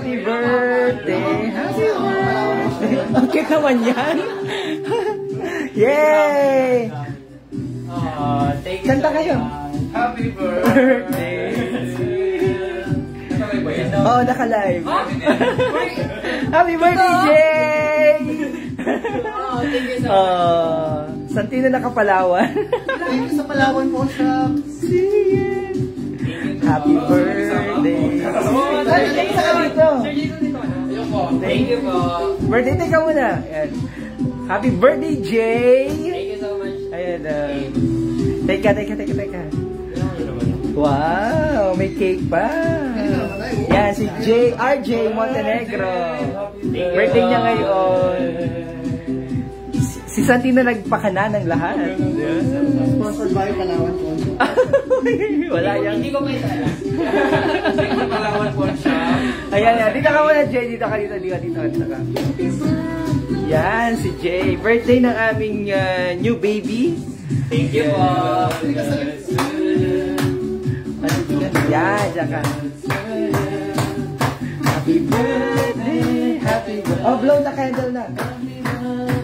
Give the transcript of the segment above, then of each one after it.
Happy birthday! Happy birthday! Ang cute naman yan! Yay! Kanta kayo! Happy birthday! Oo, naka-live! Happy birthday, Jay! Santino na Kapalawan. Thank you sa Palawan po siya. Happy birthday! Thank you dito! Thank you po! Birthday, teka muna! Ayan. Happy birthday, Jay! Thank you so much! Ayan, teka. Wow, may cake pa! Yan, si RJ Montenegro. Birthday niya ngayon. Si Santino nagpakana ng lahat. Sponsored by Palawan po. Wala yan. Hindi ko may tala. Palawan po siya. Ayan. Dito ka muna, Jay. Dito ka. Yan, si Jay. Birthday ng aming new baby. Thank you po. Yan, dyan ka. Happy birthday, happy birthday. Oh, blow the candle na.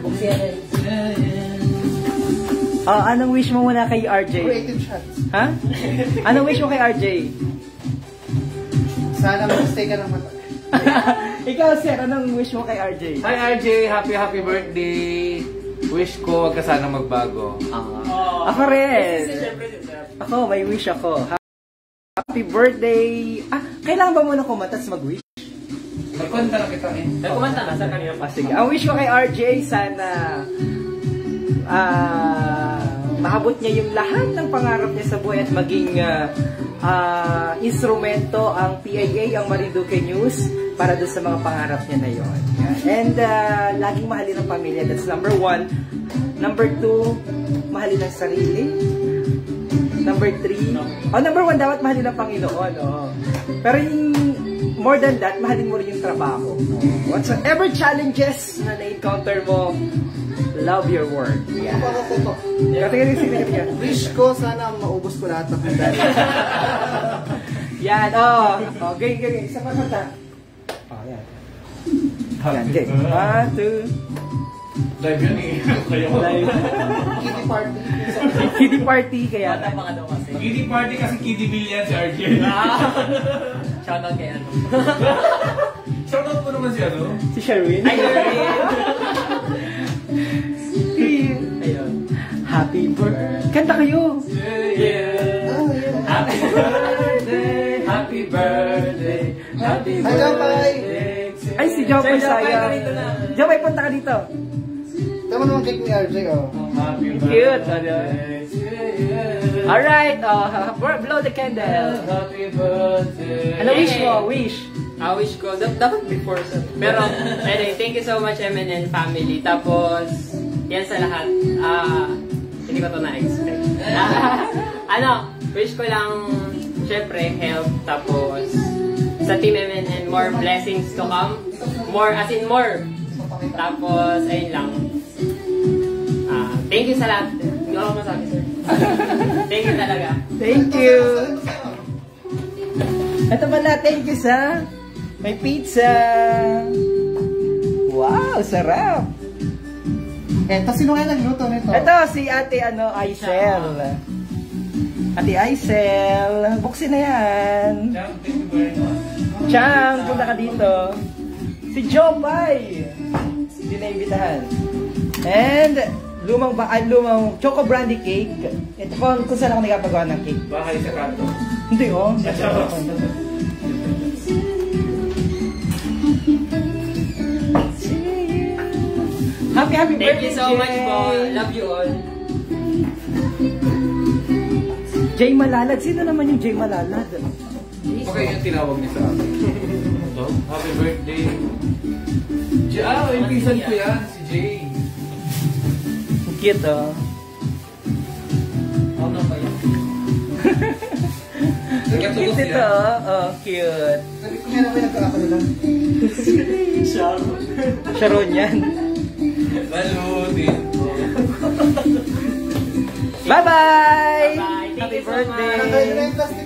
Buksin. Oh, anong wish mo muna kay RJ? Creative shots. Ha? Anong wish mo kay RJ? Sana mag-stay ka ng mata. Ikaw, sir, anong wish mo kay RJ? Hi RJ, happy birthday. Wish ko wag ka sana magbago. Ako rin. Ako, may wish ako. Happy birthday. Kailangan ba muna kumatas mag-wish? Magkwenta na kita eh. Nagkumanta na sa kanina pa. Sige. Ang wish ko kay RJ, sana maabot niya yung lahat ng pangarap niya sa buhay at maging instrumento ang PIA, ang Marinduque News para doon sa mga pangarap niya na yon. And laging mahalin ang pamilya. That's number 1. Number 2, mahalin ang sarili. Number 3, number 1, dapat mahalin ang Panginoon. Pero yung more than that, mahalin mo rin yung trabaho. Whatsoever challenges na na-encounter mo, love your work. Yeah. Wish ko sana maubos ko lahat ng handa. Yan, gay. Isa pa kanta. Yan. Yan, gay. 1, 2. Live yun eh. Kitty party. Kiddie party, kaya. Kiddie party kasi kiddie billion si RJ. Shoutout kay ano. Shoutout po naman si ano? Si Sherwin. Ay, Sherwin. Ayun. Happy birthday. Kanta kayo. Happy birthday. Happy birthday. Happy birthday. Ay, si Jopay sayang. Jopay, punta ka dito. Tama naman cake ni RJ, Happy Cute. birthday. Alright, blow the candle. Happy birthday. Ano wish mo? Wish. Wish ko, dapat before sa. Pero, anyway, thank you so much MNN family. Tapos, yan sa lahat. Hindi ko to na-expect. Wish ko lang, syempre, health. Tapos, sa Team MNN, more blessings to come. More, as in more. Tapos, ayun lang. Thank you sa lahat. Hindi ko masabi, sir. Thank you talaga. Thank you. Ito pala, thank you sa may pizza. Wow, sarap. Tapos sino kaya nagluto nito? Ito, si Ate Aisel. Ate Aisel. Buksin na yan. Chang, punta ka dito. Si Jopay. Hindi na imbitahan. And lumang choco brandy cake. Ito kung saan ako nagpapagawa ng cake. Bahay sa kanto. Hindi Happy birthday. Thank you so much po. Love you all. Jay Malalad. Sino naman yung Jay Malalad? Okay yung tinawag niya sa akin. Happy birthday. Yung pinsan ko yan, si Jay. Cute, oh. Ako na ba yan? Cute ito, oh. Cute. Sabi ko nga naman nagkakalo lang. Sharon yan. Balutin. Bye-bye! Bye. Happy Thank you so birthday! much. Nakain na yung plastic.